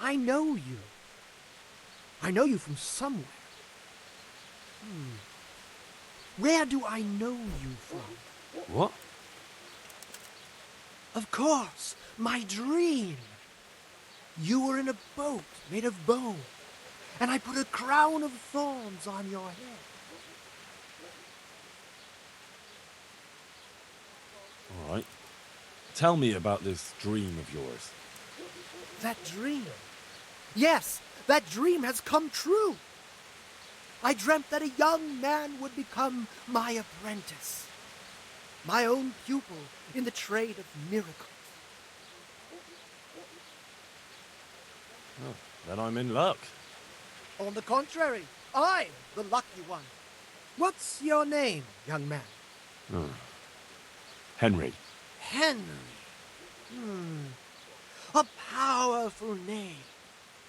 I know you. I know you from somewhere. Where do I know you from? What? Of course, my dream. You were in a boat made of bone, and I put a crown of thorns on your head. All right. Tell me about this dream of yours. That dream. Yes, that dream has come true. I dreamt that a young man would become my apprentice, my own pupil in the trade of miracles. Oh, then I'm in luck. On the contrary, I'm the lucky one. What's your name, young man? Henry. Henry. A powerful name.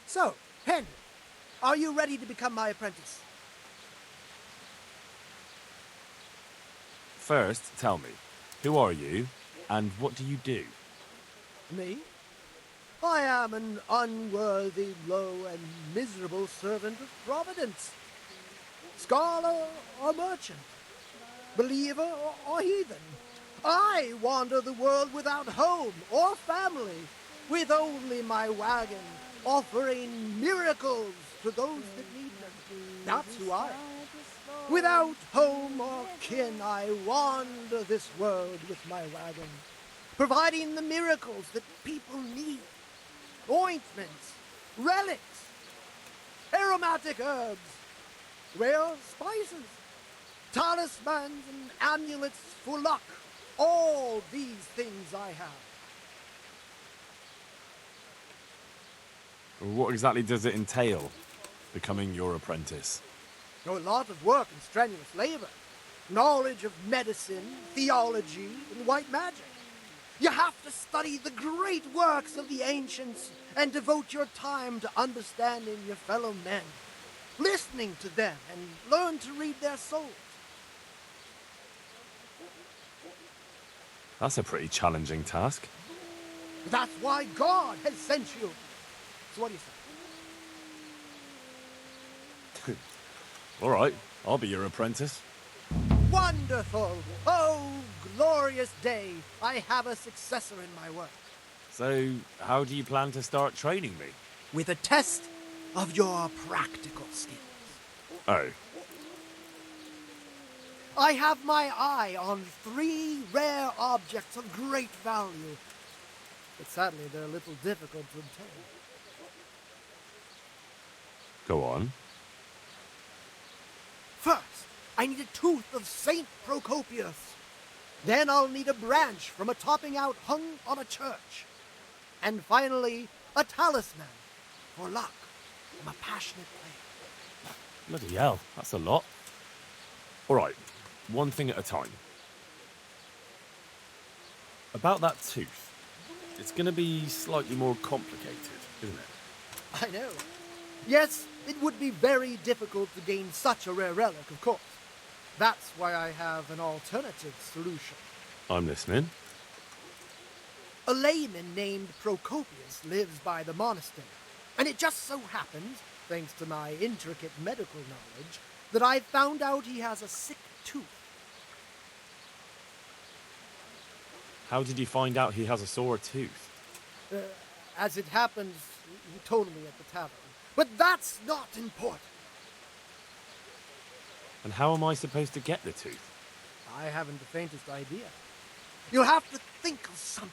So, Henry, are you ready to become my apprentice? First, tell me, who are you, and what do you do? Me? I am an unworthy, low, and miserable servant of Providence. Scholar or merchant, believer or heathen, I wander the world without home or family, with only my wagon, offering miracles to those that need them. That's who I am. Without home or kin, I wander this world with my wagon, providing the miracles that people need. Ointments, relics, aromatic herbs, rare spices, talismans and amulets for luck. All these things I have. What exactly does it entail, becoming your apprentice? A lot of work and strenuous labor. Knowledge of medicine, theology, and white magic. You have to study the great works of the ancients and devote your time to understanding your fellow men, listening to them, and learn to read their souls. That's a pretty challenging task. That's why God has sent you. So what do you say? All right, I'll be your apprentice. Wonderful! Oh, glorious day! I have a successor in my work. So, how do you plan to start training me? With a test of your practical skills. Oh, I have my eye on 3 rare objects of great value. But sadly, they're a little difficult to obtain. go on. First, I need a tooth of Saint Procopius. Then I'll need a branch from a topping out hung on a church. And finally, a talisman for luck from a passionate player. Bloody hell, that's a lot. All right, one thing at a time. About that tooth, it's going to be slightly more complicated, isn't it? I know. Yes, it would be very difficult to gain such a rare relic, of course. That's why I have an alternative solution. I'm listening. A layman named Procopius lives by the monastery, and it just so happens, thanks to my intricate medical knowledge, that I've found out he has a sick tooth. How did you find out he has a sore tooth? As it happens, he told me at the tavern. But that's not important. And how am I supposed to get the tooth? I haven't the faintest idea. You'll have to think of something.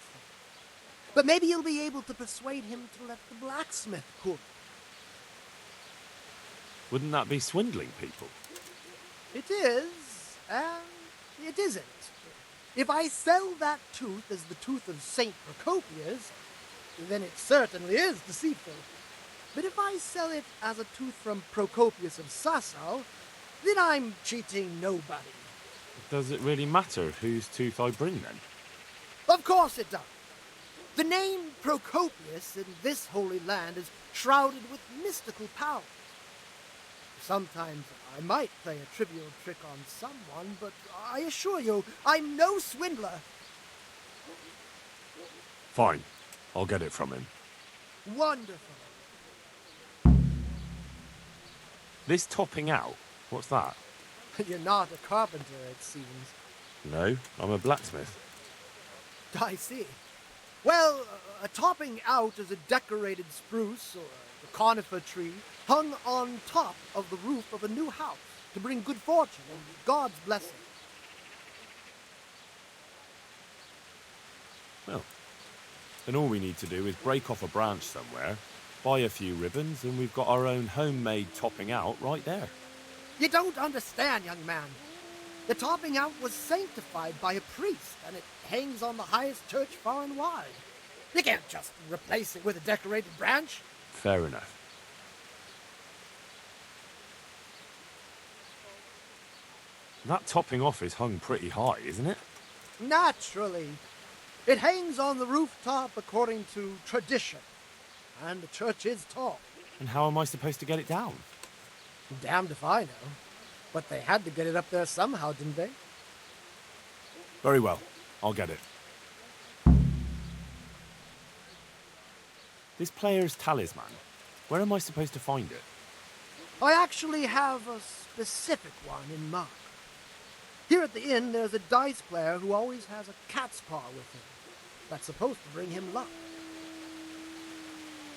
But maybe you'll be able to persuade him to let the blacksmith cook. Wouldn't that be swindling people? It is, and it isn't. If I sell that tooth as the tooth of Saint Procopius, then it certainly is deceitful. But if I sell it as a tooth from Procopius of Sasau, then I'm cheating nobody. Does it really matter whose tooth I bring then? Of course it does. The name Procopius in this holy land is shrouded with mystical power. Sometimes I might play a trivial trick on someone, but I assure you, I'm no swindler. Fine, I'll get it from him. Wonderful. This topping out, what's that? You're not a carpenter, it seems. No, I'm a blacksmith. I see. Well, a topping out is a decorated spruce or a conifer tree hung on top of the roof of a new house to bring good fortune and God's blessing. Well, then all we need to do is break off a branch somewhere, buy a few ribbons, and we've got our own homemade topping out right there. You don't understand, young man. The topping out was sanctified by a priest, and it hangs on the highest church far and wide. You can't just replace it with a decorated branch. Fair enough. That topping off is hung pretty high, isn't it? Naturally. It hangs on the rooftop according to tradition, and the church is tall. And how am I supposed to get it down? Damned if I know. But they had to get it up there somehow, didn't they? Very well, I'll get it. This player's talisman, where am I supposed to find it? I actually have a specific one in mind. Here at the inn, there's a dice player who always has a cat's paw with him. That's supposed to bring him luck.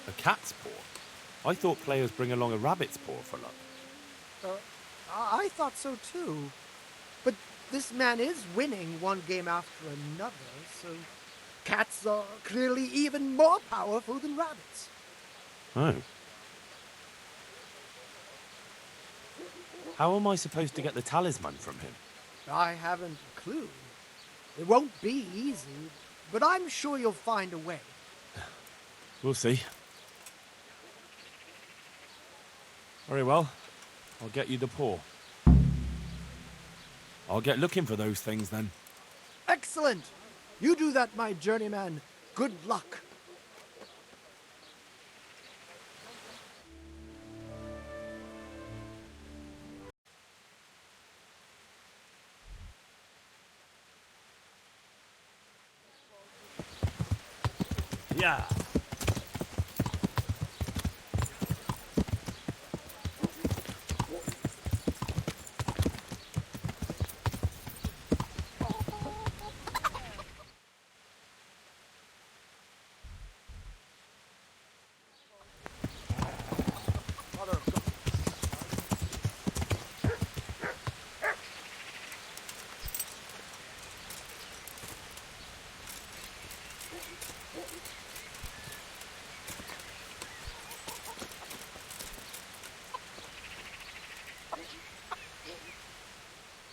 A cat's paw? I thought players bring along a rabbit's paw for luck. I thought so too. But this man is winning one game after another, so cats are clearly even more powerful than rabbits. Oh. How am I supposed to get the talisman from him? I haven't a clue. It won't be easy, but I'm sure you'll find a way. We'll see. Very well. I'll get you the paw. I'll get looking for those things then. Excellent! You do that, my journeyman. Good luck. Yeah.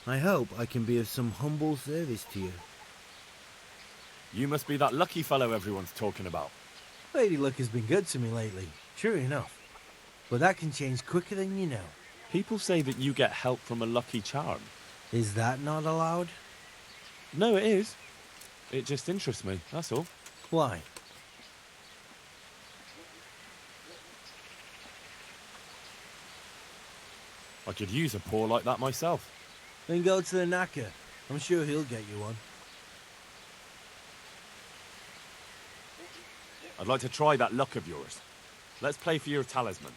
I hope I can be of some humble service to you. You must be that lucky fellow everyone's talking about. Lady Luck has been good to me lately, true enough. But that can change quicker than you know. People say that you get help from a lucky charm. Is that not allowed? No, it is. It just interests me, that's all. Why? I could use a paw like that myself. Then go to the knacker. I'm sure he'll get you one. I'd like to try that luck of yours. Let's play for your talisman.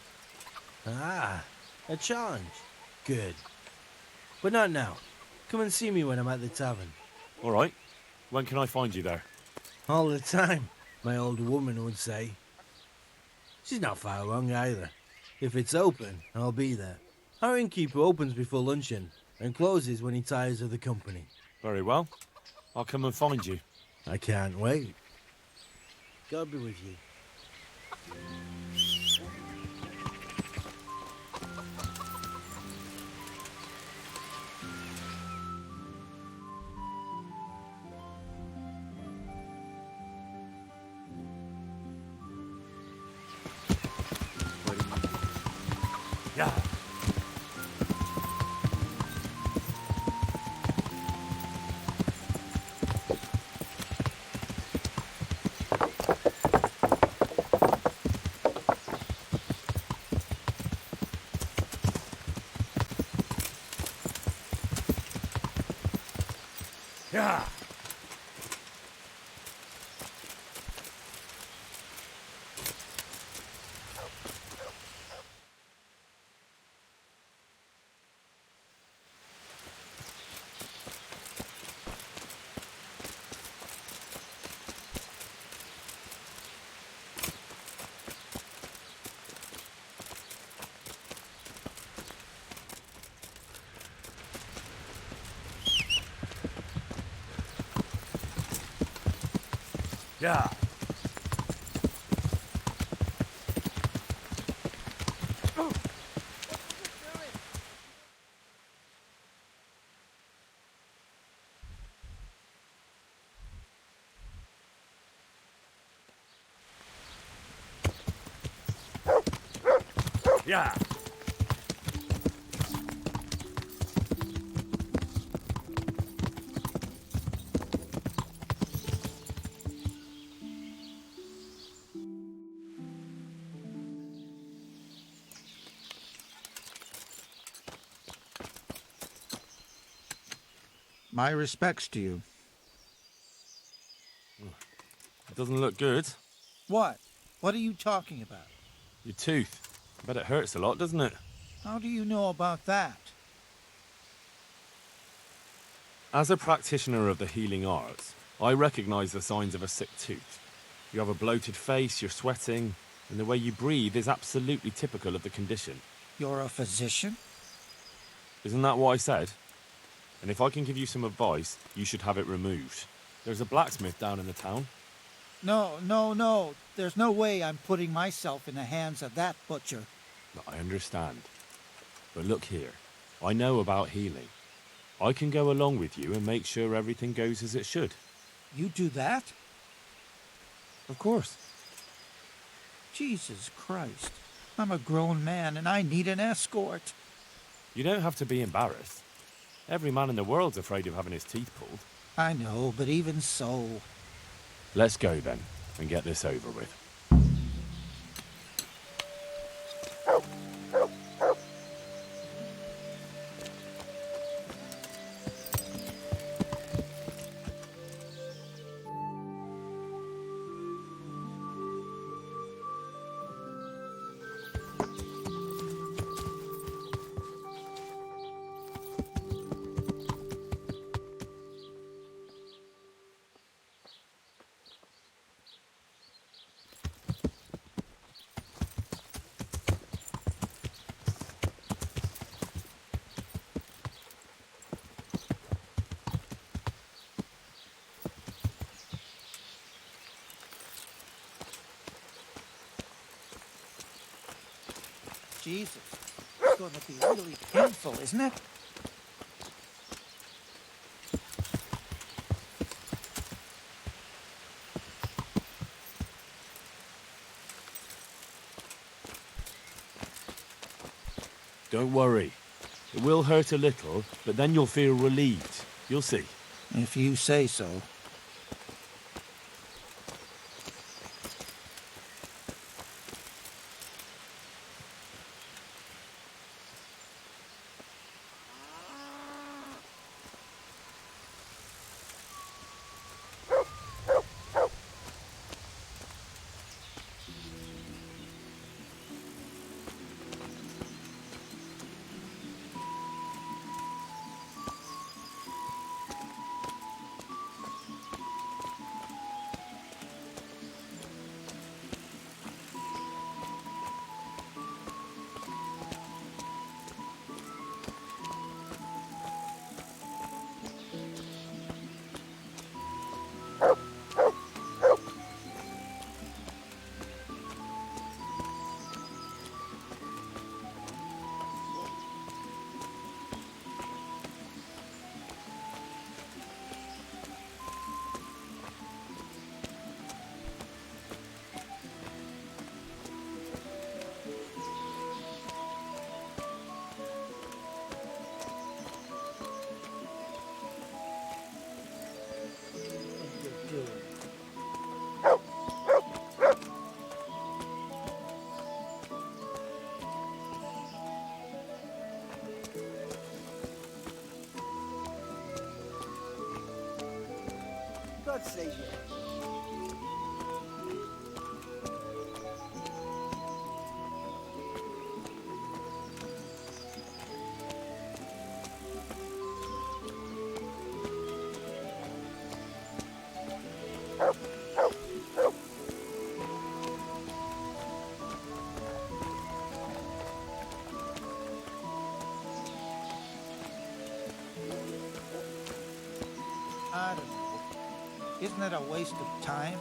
Ah, a challenge. Good. But not now. Come and see me when I'm at the tavern. All right. When can I find you there? All the time, my old woman would say. She's not far wrong either. If it's open, I'll be there. Our innkeeper opens before luncheon and closes when he tires of the company. Very well. I'll come and find you. I can't wait. God be with you. Yeah. Yeah. Yeah. Yeah. My respects to you. It doesn't look good. What? What are you talking about? Your tooth. I bet it hurts a lot, doesn't it? How do you know about that? As a practitioner of the healing arts, I recognize the signs of a sick tooth. You have a bloated face, you're sweating, and the way you breathe is absolutely typical of the condition. You're a physician? Isn't that what I said? And if I can give you some advice, you should have it removed. There's a blacksmith down in the town. No. There's no way I'm putting myself in the hands of that butcher. I understand. But look here, I know about healing. I can go along with you and make sure everything goes as it should. You do that? Of course. Jesus Christ. I'm a grown man and I need an escort. You don't have to be embarrassed. Every man in the world's afraid of having his teeth pulled. I know, but even so... Let's go then, and get this over with. Jesus. It's going to be really painful, isn't it? Don't worry. It will hurt a little, but then you'll feel relieved. You'll see. If you say so. God save you. I don't know. Isn't it a waste of time?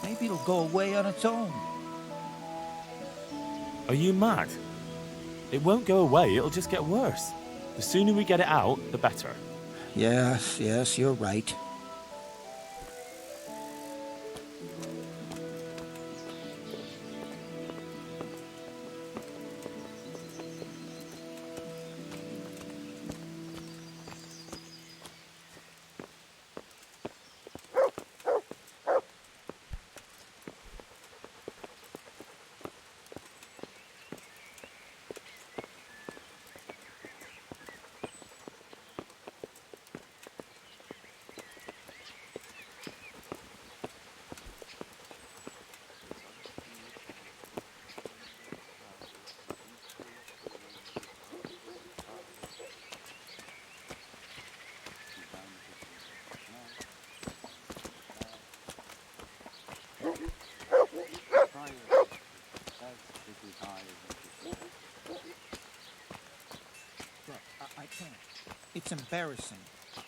Maybe it'll go away on its own. Are you mad? It won't go away, it'll just get worse. The sooner we get it out, the better. Yes, you're right. I can't. It's embarrassing.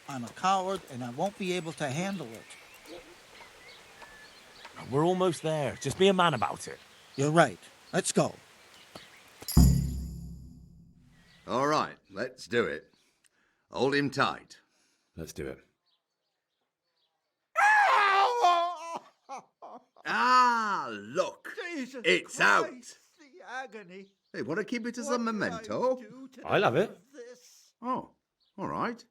I'm a coward and I won't be able to handle it. We're almost there. Just be a man about it. You're right. Let's go. All right, let's do it. Hold him tight. Let's do it. Ah, look. Jesus It's Christ, out. The agony. Hey, want to keep it as a What memento? did I do to I love it. deserve this? Oh, all right.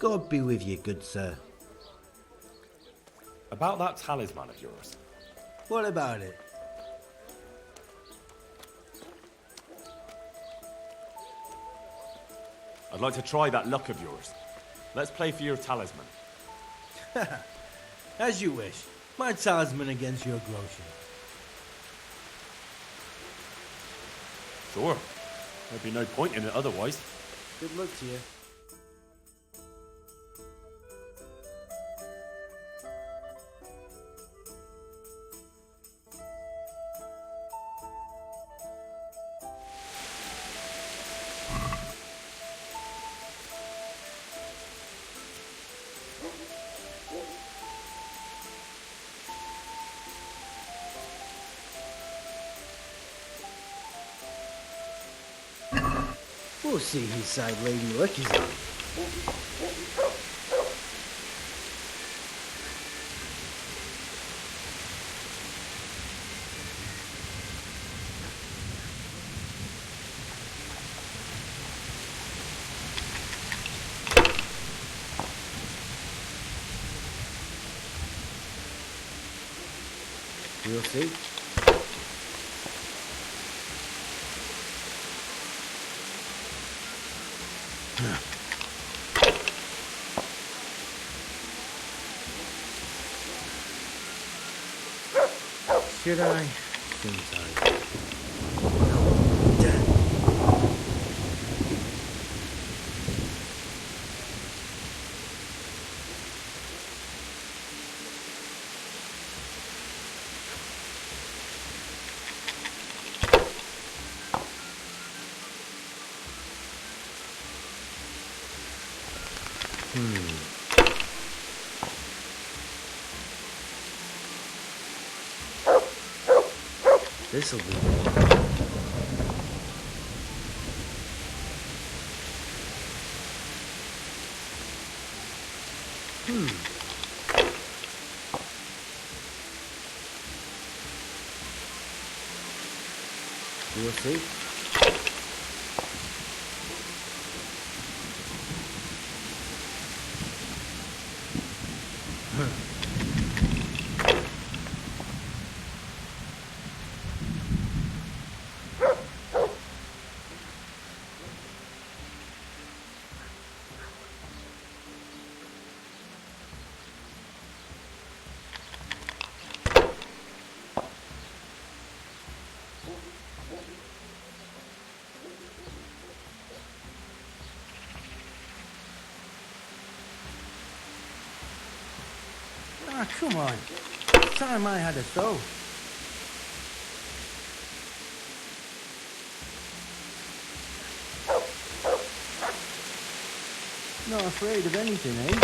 God be with you, good sir. About that talisman of yours. What about it? I'd like to try that luck of yours. Let's play for your talisman. As you wish. My talisman against your groschen. Sure. There'd be no point in it otherwise. Good luck to you. We'll see whose side Lady Luck is on. We'll see. Should I? Sometimes. Damn. This'll be good. We'll see. Ah, come on. It's time I had a throw. Not afraid of anything, eh?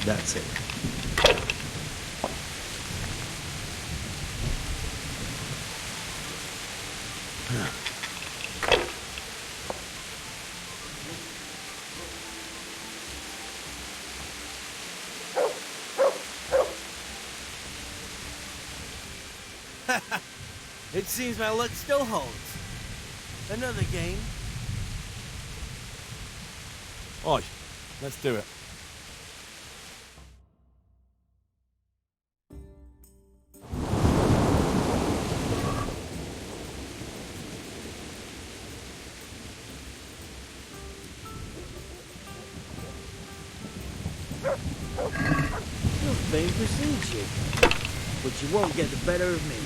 That's it. It seems my luck still holds. Another game. Aye, let's do it. Your fame precedes you, but you won't get the better of me.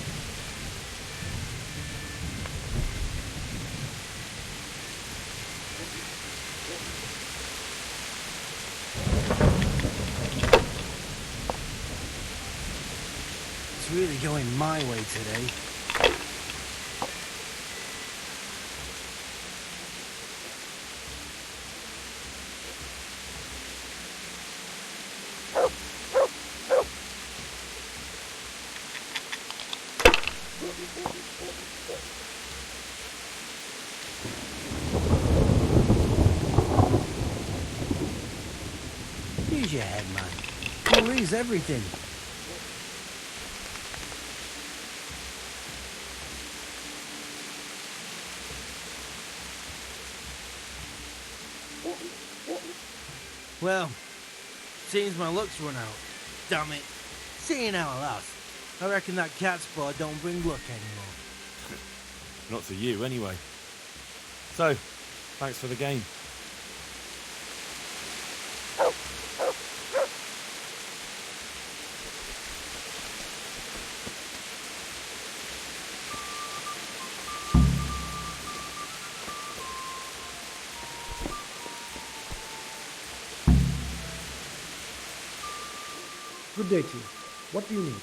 It's really going my way today. Use your head, man. You'll lose everything. Well, seems my luck's run out. Damn it. Seeing how I last, I reckon that cat spot don't bring luck anymore. Not to you, anyway. So, thanks for the game. Good day to you. What do you need?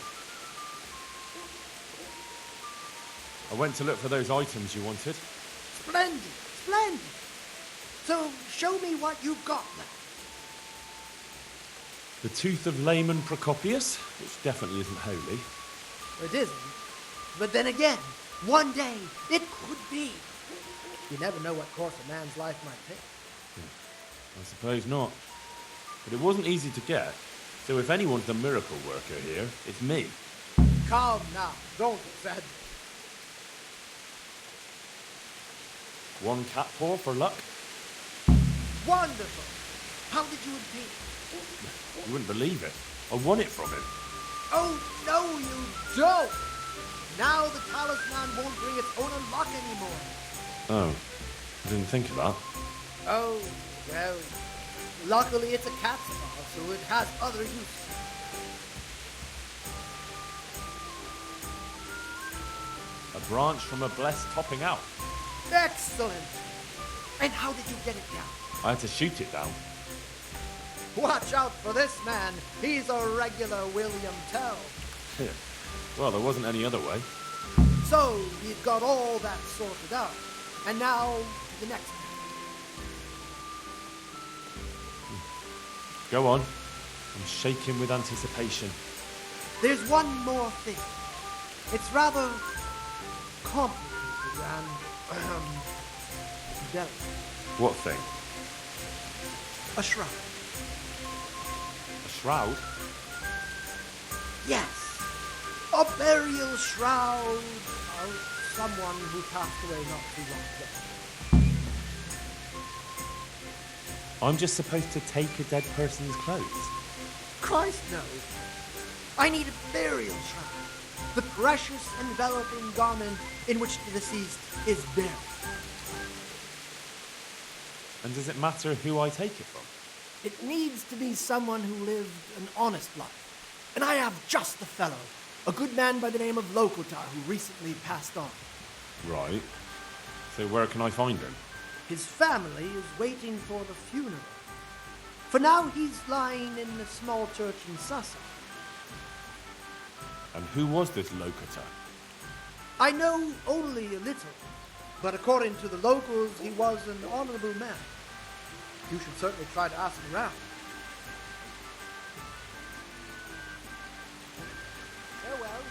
I went to look for those items you wanted. Splendid, splendid. So, show me what you've got now. The tooth of layman Procopius, which definitely isn't holy. It isn't. But then again, one day, it could be. You never know what course a man's life might take. I suppose not. But it wasn't easy to get. So if anyone's the miracle worker here, it's me. Calm now. Don't exaggerate. One cat paw for luck. Wonderful. How did you obtain it? You wouldn't believe it. I won it from him. Oh, no, you don't. Now the talisman won't bring its owner luck anymore. Oh, I didn't think of that. Oh, well, luckily it's a cat's paw, so it has other uses. A branch from a blessed topping out. Excellent. And how did you get it down? I had to shoot it down. Watch out for this man. He's a regular William Tell. Well, there wasn't any other way. So, we've got all that sorted out. And now, to the next man. Go on. I'm shaking with anticipation. There's one more thing. It's rather complicated and, delicate. What thing? A shroud. A shroud? Yes. A burial shroud of someone who passed away not too long ago. I'm just supposed to take a dead person's clothes. Christ knows. I need a burial shroud. The precious enveloping garment in which the deceased is buried. And does it matter who I take it from? It needs to be someone who lived an honest life. And I have just the fellow. A good man by the name of Lokotar who recently passed on. Right. So where can I find him? His family is waiting for the funeral. For now, he's lying in a small church in Sussex. And who was this Locator? I know only a little, but according to the locals, he was an honorable man. You should certainly try to ask around. Farewell.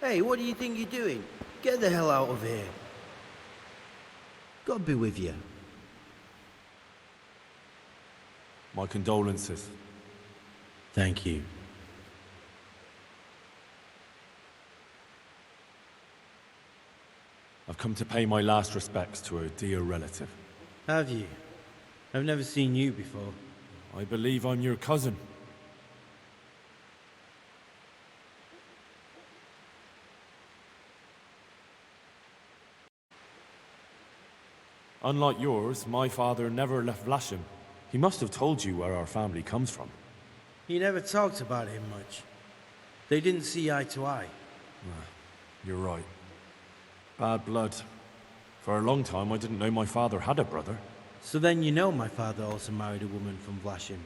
Hey, what do you think you're doing? Get the hell out of here. God be with you. My condolences. Thank you. I've come to pay my last respects to a dear relative. Have you? I've never seen you before. I believe I'm your cousin. Unlike yours, my father never left Vlashim. He must have told you where our family comes from. He never talked about him much. They didn't see eye to eye. You're right. Bad blood. For a long time, I didn't know my father had a brother. So then you know my father also married a woman from Vlashim.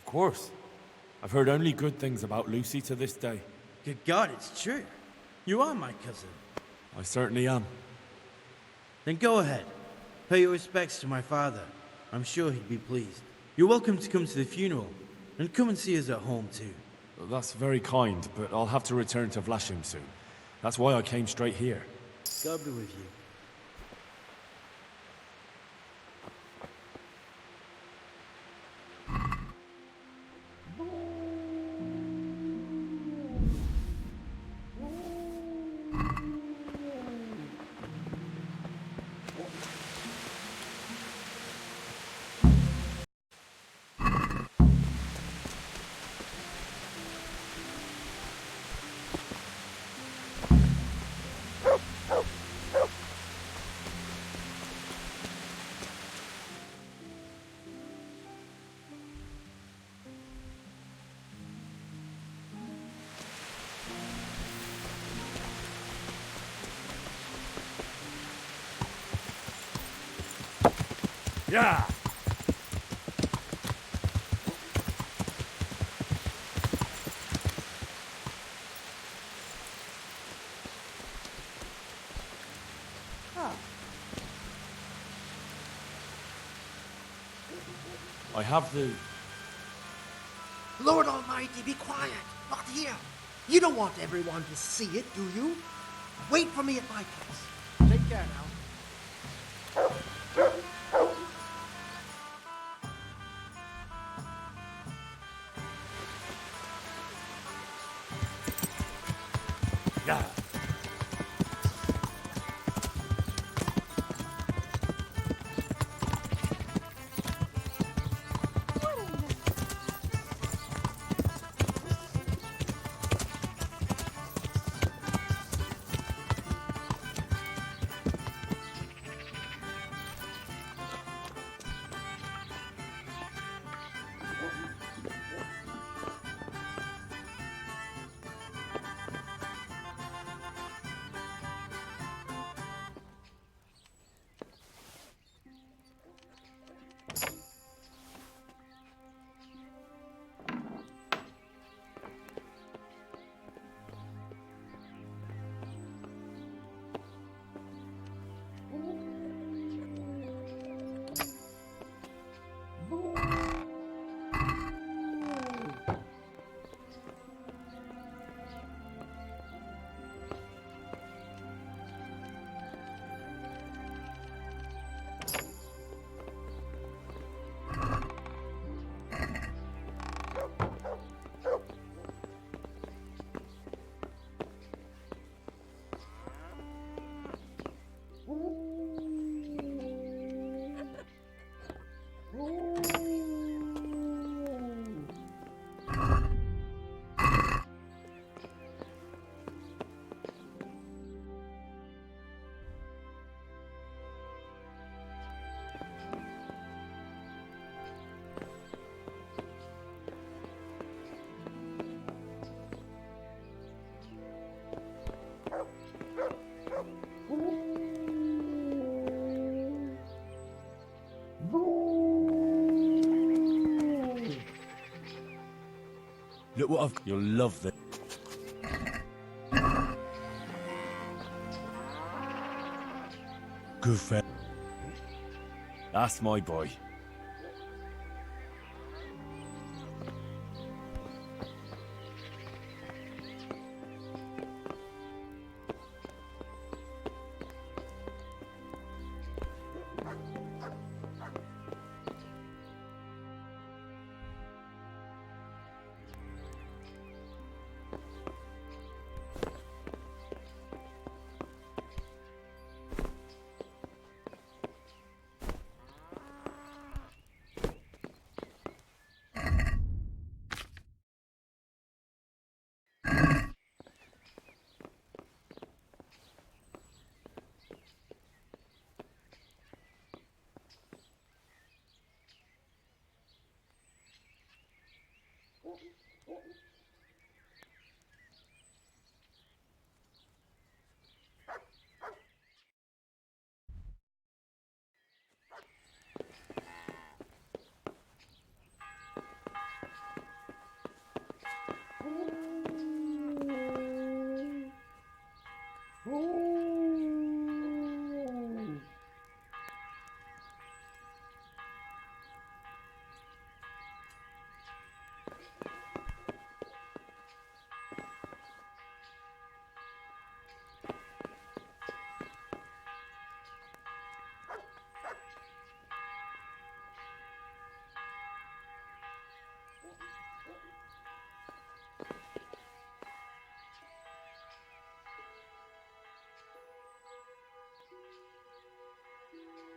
Of course. I've heard only good things about Lucy to this day. Good God, it's true. You are my cousin. I certainly am. Then go ahead. Pay your respects to my father. I'm sure he'd be pleased. You're welcome to come to the funeral. And come and see us at home too. Well, that's very kind, but I'll have to return to Vlashim soon. That's why I came straight here. God be with you. Yeah! I have the... Lord Almighty, be quiet. Not here. You don't want everyone to see it, do you? Wait for me at my place. Take care now. Yeah! Look what I've... You'll love this. Good friend. That's my boy.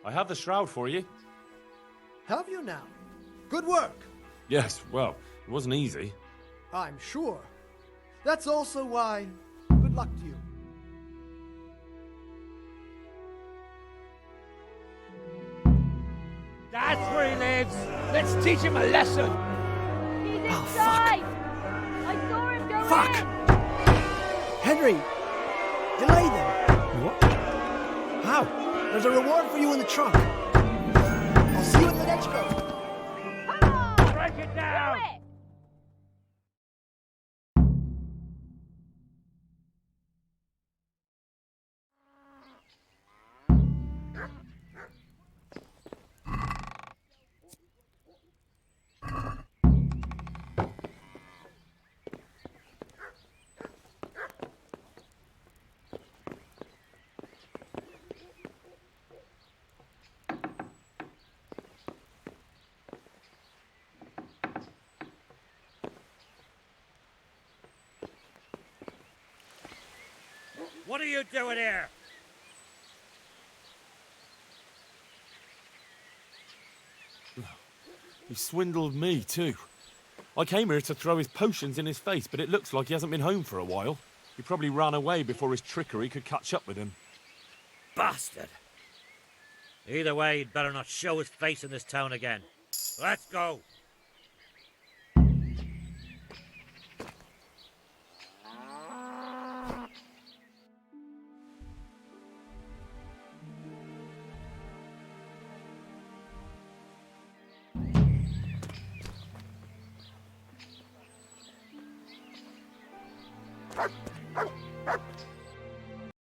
I have the shroud for you. Have you now? Good work. Yes, well, it wasn't easy. I'm sure. That's also why. Good luck to you. That's where he lives. Let's teach him a lesson. He's inside. I saw him go Fuck. in. Henry, delay them. What? How? There's a reward for you in the trunk. I'll see you in the next go. Come on. Break it down. Do it. What are you doing here? He swindled me, too. I came here to throw his potions in his face, but it looks like he hasn't been home for a while. He probably ran away before his trickery could catch up with him. Bastard! Either way, he'd better not show his face in this town again. Let's go!